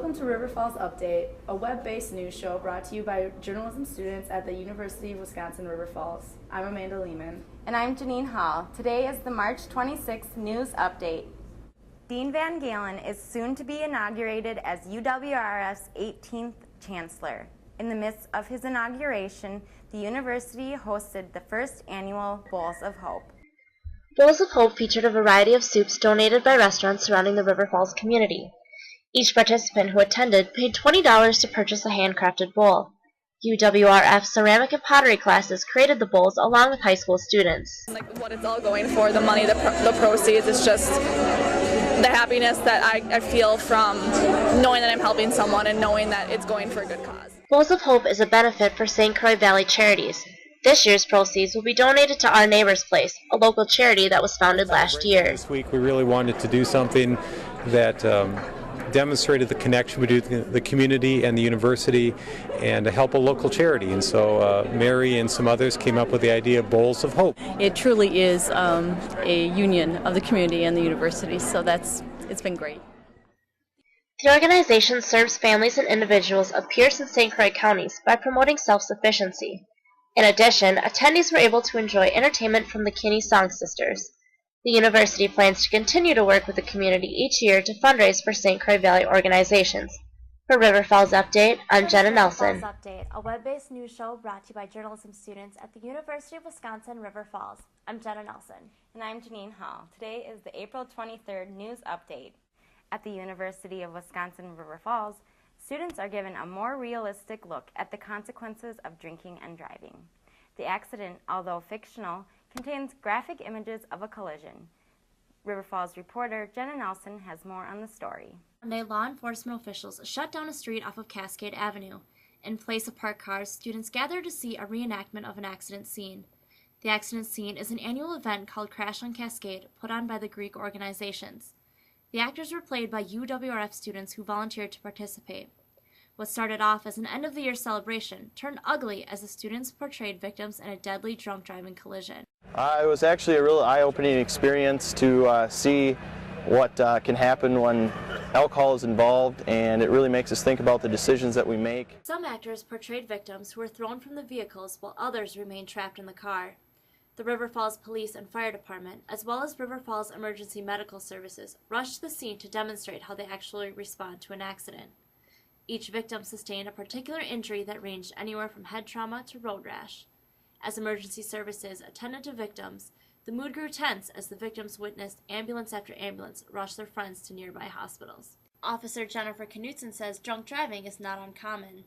Welcome to River Falls Update, a web-based news show brought to you by journalism students at the University of Wisconsin-River Falls. I'm Amanda Lehman. And I'm Janine Hall. Today is the March 26th news update. Dean Van Galen is soon to be inaugurated as UWRF's 18th Chancellor. In the midst of his inauguration, the university hosted the first annual Bowls of Hope. Bowls of Hope featured a variety of soups donated by restaurants surrounding the River Falls community. Each participant who attended paid $20 to purchase a handcrafted bowl. UWRF ceramic and pottery classes created the bowls along with high school students. Like what it's all going for, the money, the proceeds, it's just the happiness that I feel from knowing that I'm helping someone and knowing that it's going for a good cause. Bowls of Hope is a benefit for St. Croix Valley Charities. This year's proceeds will be donated to Our Neighbor's Place, a local charity that was founded last year. This week we really wanted to do something that demonstrated the connection between the community and the university and to help a local charity. And so Mary and some others came up with the idea of Bowls of Hope. It truly is a union of the community and the university, so it's been great. The organization serves families and individuals of Pierce and St. Croix counties by promoting self-sufficiency. In addition, attendees were able to enjoy entertainment from the Kinney Song Sisters. The university plans to continue to work with the community each year to fundraise for St. Croix Valley organizations. For River Falls Update, I'm Jenna Nelson. River Falls Update, a web-based news show brought to you by journalism students at the University of Wisconsin-River Falls. I'm Jenna Nelson. And I'm Janine Hall. Today is the April 23rd news update. At the University of Wisconsin-River Falls, students are given a more realistic look at the consequences of drinking and driving. The accident, although fictional, contains graphic images of a collision. River Falls reporter Jenna Nelson has more on the story. Monday, law enforcement officials shut down a street off of Cascade Avenue. In place of parked cars, students gathered to see a reenactment of an accident scene. The accident scene is an annual event called Crash on Cascade, put on by the Greek organizations. The actors were played by UWRF students who volunteered to participate. What started off as an end-of-the-year celebration turned ugly as the students portrayed victims in a deadly drunk driving collision. It was actually a real eye-opening experience to see what can happen when alcohol is involved, and it really makes us think about the decisions that we make. Some actors portrayed victims who were thrown from the vehicles while others remained trapped in the car. The River Falls Police and Fire Department, as well as River Falls Emergency Medical Services, rushed to the scene to demonstrate how they actually respond to an accident. Each victim sustained a particular injury that ranged anywhere from head trauma to road rash. As emergency services attended to victims, the mood grew tense as the victims witnessed ambulance after ambulance rush their friends to nearby hospitals. Officer Jennifer Knutson says drunk driving is not uncommon.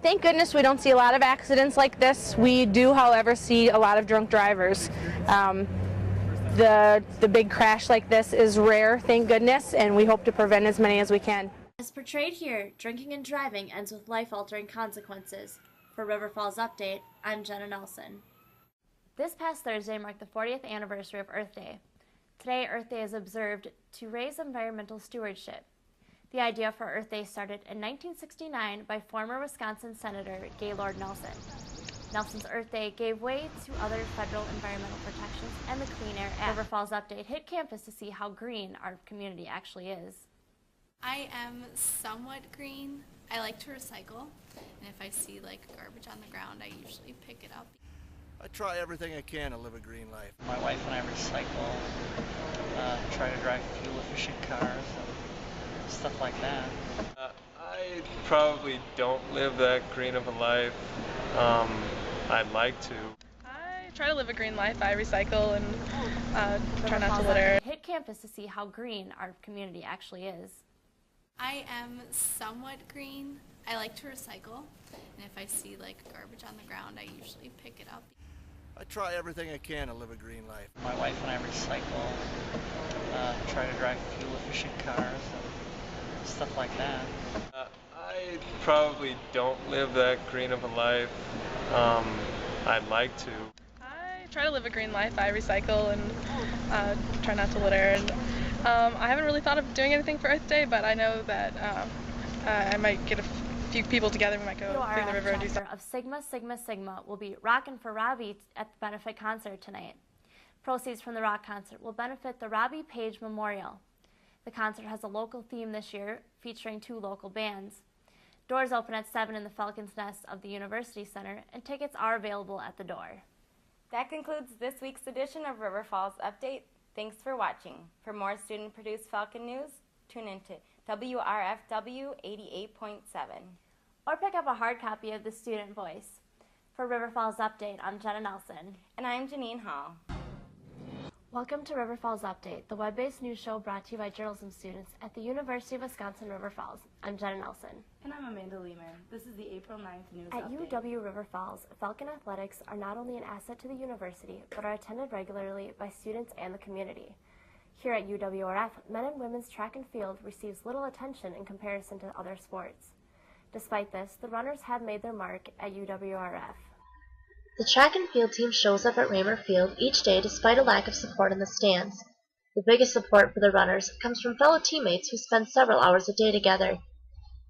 Thank goodness we don't see a lot of accidents like this. We do, however, see a lot of drunk drivers. The big crash like this is rare, thank goodness, and we hope to prevent as many as we can. As portrayed here, drinking and driving ends with life-altering consequences. For River Falls Update, I'm Jenna Nelson. This past Thursday marked the 40th anniversary of Earth Day. Today, Earth Day is observed to raise environmental stewardship. The idea for Earth Day started in 1969 by former Wisconsin Senator Gaylord Nelson. Nelson's Earth Day gave way to other federal environmental protections and the Clean Air Act. River Falls Update hit campus to see how green our community actually is. I am somewhat green. I like to recycle, and if I see like garbage on the ground, I usually pick it up. I try everything I can to live a green life. My wife and I recycle, try to drive fuel-efficient cars and stuff like that. I probably don't live that green of a life. I'd like to. I try to live a green life. I recycle and try not to litter. Hit campus to see how green our community actually is. I am somewhat green. I like to recycle, and if I see like garbage on the ground, I usually pick it up. I try everything I can to live a green life. My wife and I recycle, try to drive fuel-efficient cars and stuff like that. I probably don't live that green of a life. I'd like to. I try to live a green life. I recycle and try not to litter. And I haven't really thought of doing anything for Earth Day, but I know that I might get a few people together. We might go through the river and do something. Of Sigma Sigma Sigma will be rockin' for Robbie at the benefit concert tonight. Proceeds from the rock concert will benefit the Robbie Page Memorial. The concert has a local theme this year, featuring 2 local bands. Doors open at 7 in the Falcon's Nest of the University Center, and tickets are available at the door. That concludes this week's edition of River Falls Update. Thanks for watching. For more student-produced Falcon news, tune into WRFW 88.7. Or pick up a hard copy of The Student Voice. For River Falls Update, I'm Jenna Nelson. And I'm Janine Hall. Welcome to River Falls Update, the web-based news show brought to you by journalism students at the University of Wisconsin River Falls. I'm Jenna Nelson. And I'm Amanda Lehman. This is the April 9th news At update. UW River Falls, Falcon athletics are not only an asset to the university, but are attended regularly by students and the community. Here at UWRF, men and women's track and field receives little attention in comparison to other sports. Despite this, the runners have made their mark at UWRF. The track and field team shows up at Raymer Field each day despite a lack of support in the stands. The biggest support for the runners comes from fellow teammates who spend several hours a day together.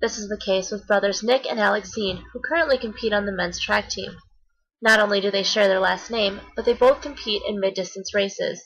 This is the case with brothers Nick and Alex Zine, who currently compete on the men's track team. Not only do they share their last name, but they both compete in mid-distance races.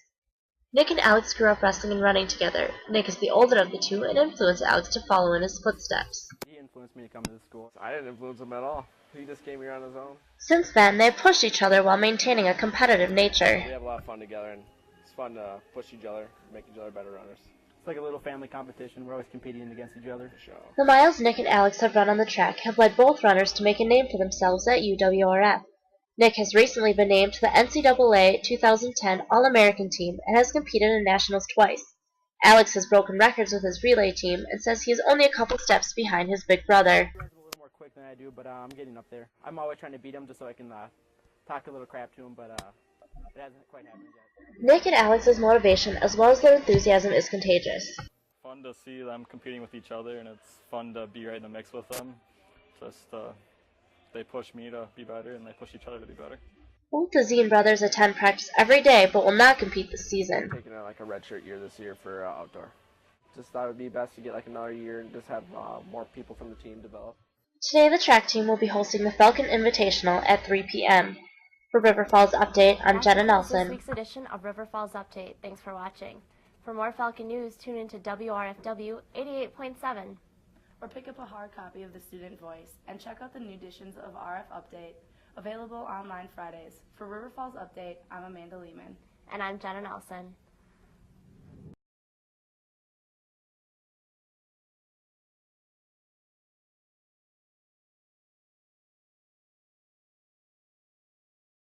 Nick and Alex grew up wrestling and running together. Nick is the older of the two and influenced Alex to follow in his footsteps. He influenced me to come to the school. I didn't influence him at all. He just came here on his own. Since then, they have pushed each other while maintaining a competitive nature. We have a lot of fun together, and it's fun to push each other, make each other better runners. It's like a little family competition. We're always competing against each other. Sure. The miles Nick and Alex have run on the track have led both runners to make a name for themselves at UWRF. Nick has recently been named to the NCAA 2010 All-American team and has competed in nationals twice. Alex has broken records with his relay team and says he is only a couple steps behind his big brother. More quick than I do, but I'm getting up there. I'm always trying to beat him just so I can talk a little crap to him, but it hasn't quite happened yet. Nick and Alex's motivation as well as their enthusiasm is contagious. Fun to see them competing with each other, and it's fun to be right in the mix with them. Just they push me to be better, and they push each other to be better. Both the Zine brothers attend practice every day, but will not compete this season. Taking like a redshirt year this year for outdoor. Just thought it would be best to get like another year and just have more people from the team develop. Today, the track team will be hosting the Falcon Invitational at 3 p.m. For River Falls Update, I'm Jenna Nelson. This week's edition of River Falls Update. Thanks for watching. For more Falcon news, tune into WRFW 88.7. Or pick up a hard copy of The Student Voice and check out the new editions of RF Update, available online Fridays. For River Falls Update, I'm Amanda Lehman. And I'm Jenna Nelson.